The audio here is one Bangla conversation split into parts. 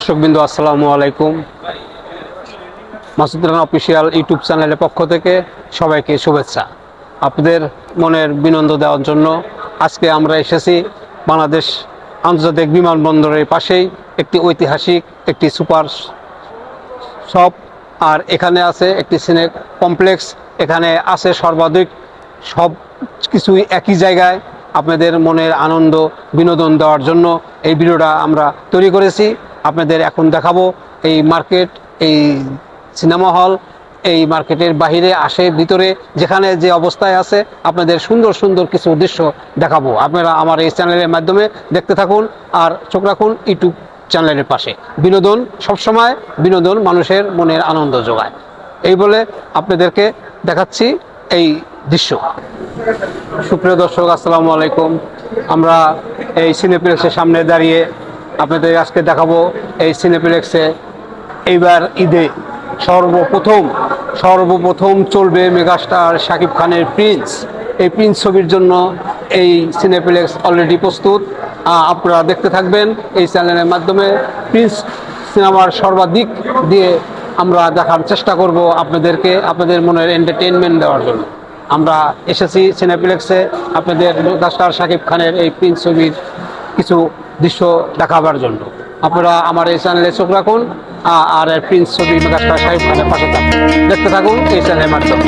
দর্শকবৃন্দ আসসালামু আলাইকুম। মাসুদ রানা অফিসিয়াল ইউটিউব চ্যানেলের পক্ষ থেকে সবাইকে শুভেচ্ছা। আপনাদের মনের বিনোদন দেওয়ার জন্য আজকে আমরা এসেছি বাংলাদেশ আন্তর্জাতিক বিমানবন্দরের পাশেই একটি ঐতিহাসিক একটি সুপার শপ, আর এখানে আছে একটি সিনে কমপ্লেক্স। এখানে আছে সর্বাধিক সব কিছুই একই জায়গায় আপনাদের মনের আনন্দ বিনোদন দেওয়ার জন্য এই ভিডিওটা আমরা তৈরি করেছি। আপনাদের এখন দেখাবো এই মার্কেট, এই সিনেমা হল, এই মার্কেটের বাহিরে আসে ভিতরে যেখানে যে অবস্থায় আছে আপনাদের সুন্দর সুন্দর কিছু দৃশ্য দেখাবো। আপনারা আমার এই চ্যানেলের মাধ্যমে দেখতে থাকুন আর চোখ রাখুন ইউটিউব চ্যানেলের পাশে। বিনোদন সবসময়, বিনোদন মানুষের মনের আনন্দ যোগায়। এই বলে আপনাদেরকে দেখাচ্ছি এই দৃশ্য। সুপ্রিয় দর্শক আসসালামু আলাইকুম। আমরা এই সিনেপ্লেক্সের সামনে দাঁড়িয়ে আপনাদের আজকে দেখাবো এই সিনেপ্লেক্সে এইবার ঈদে সর্বপ্রথম চলবে মেগাস্টার শাকিব খানের প্রিন্স। এই প্রিন্স ছবির জন্য এই সিনেপ্লেক্স অলরেডি প্রস্তুত। আপনারা দেখতে থাকবেন এই চ্যানেলের মাধ্যমে। প্রিন্স সিনেমার সর্বাধিক দিয়ে আমরা দেখার চেষ্টা করব আপনাদেরকে, আপনাদের মনের এন্টারটেইনমেন্ট দেওয়ার জন্য। আমরা এসেছি সিনেপ্লেক্সে আপনাদের মেগাস্টার শাকিব খানের এই প্রিন্স ছবির কিছু দৃশ্য দেখাবার জন্য। আপনারা আমার এই চ্যানেলে চোখ রাখুন আর প্রিন্স ছবি মেগাস্টার শাকিব খানের পাশে থাকুন, দেখতে থাকুন এই চ্যানেলের মাধ্যমে।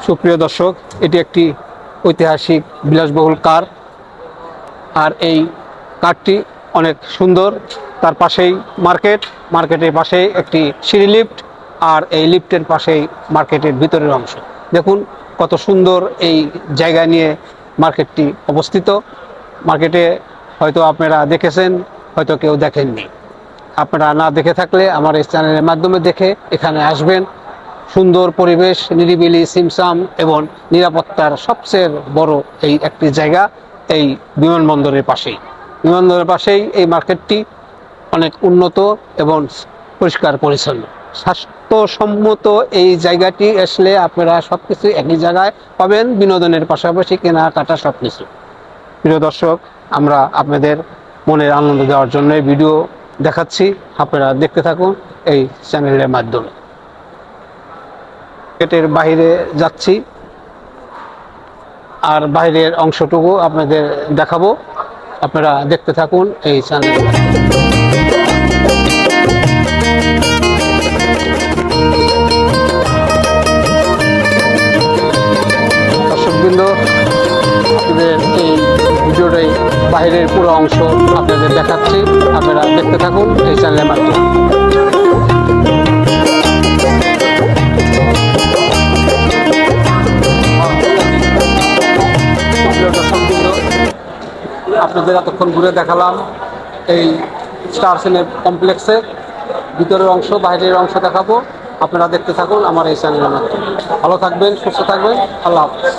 সুপ্রিয় দর্শক, এটি একটি ঐতিহাসিক বিলাসবহুল কার, আর এই কারটি অনেক সুন্দর। তার পাশেই মার্কেটের পাশেই একটি সিঁড়ি লিফট, আর এই লিফটের পাশেই মার্কেটের ভিতরের অংশ। দেখুন কত সুন্দর এই জায়গা নিয়ে মার্কেটটি অবস্থিত। মার্কেটে হয়তো আপনারা দেখেছেন, হয়তো কেউ দেখেননি। আপনারা না দেখে থাকলে আমার এই চ্যানেলের মাধ্যমে দেখে এখানে আসবেন। সুন্দর পরিবেশ, নিরিবিলি, সিমসাম এবং নিরাপত্তার সবচেয়ে বড় এই একটি জায়গা এই বিমানবন্দরের পাশেই এই মার্কেটটি অনেক উন্নত এবং পরিষ্কার পরিচ্ছন্ন স্বাস্থ্যসম্মত। এই জায়গাটি আসলে আপনারা সব কিছু একই জায়গায় পাবেন, বিনোদনের পাশাপাশি কেনাকাটা সব কিছু। প্রিয় দর্শক, আমরা আপনাদের মনের আনন্দ দেওয়ার জন্য ভিডিও দেখাচ্ছি, আপনারা দেখতে থাকুন এই চ্যানেলের মাধ্যমে। মার্কেটের বাইরে যাচ্ছি আর বাইরের অংশটুকু আপনাদের দেখাবো, আপনারা দেখতে থাকুন এই চ্যানেলে। দর্শকবৃন্দ, আপনাদের এই ভিডিওটাই বাইরের পুরো অংশ আপনাদের দেখাচ্ছি, আপনারা দেখতে থাকুন এই চ্যানেলের মাধ্যমে। আপনাদের এতক্ষণ ঘুরে দেখালাম এই স্টার সিনে কমপ্লেক্সের ভিতরের অংশ, বাইরের অংশ দেখাবো। আপনারা দেখতে থাকুন আমার এই চ্যানেলের মাধ্যমে। ভালো থাকবেন, সুস্থ থাকবেন। আল্লাহ হাফেজ।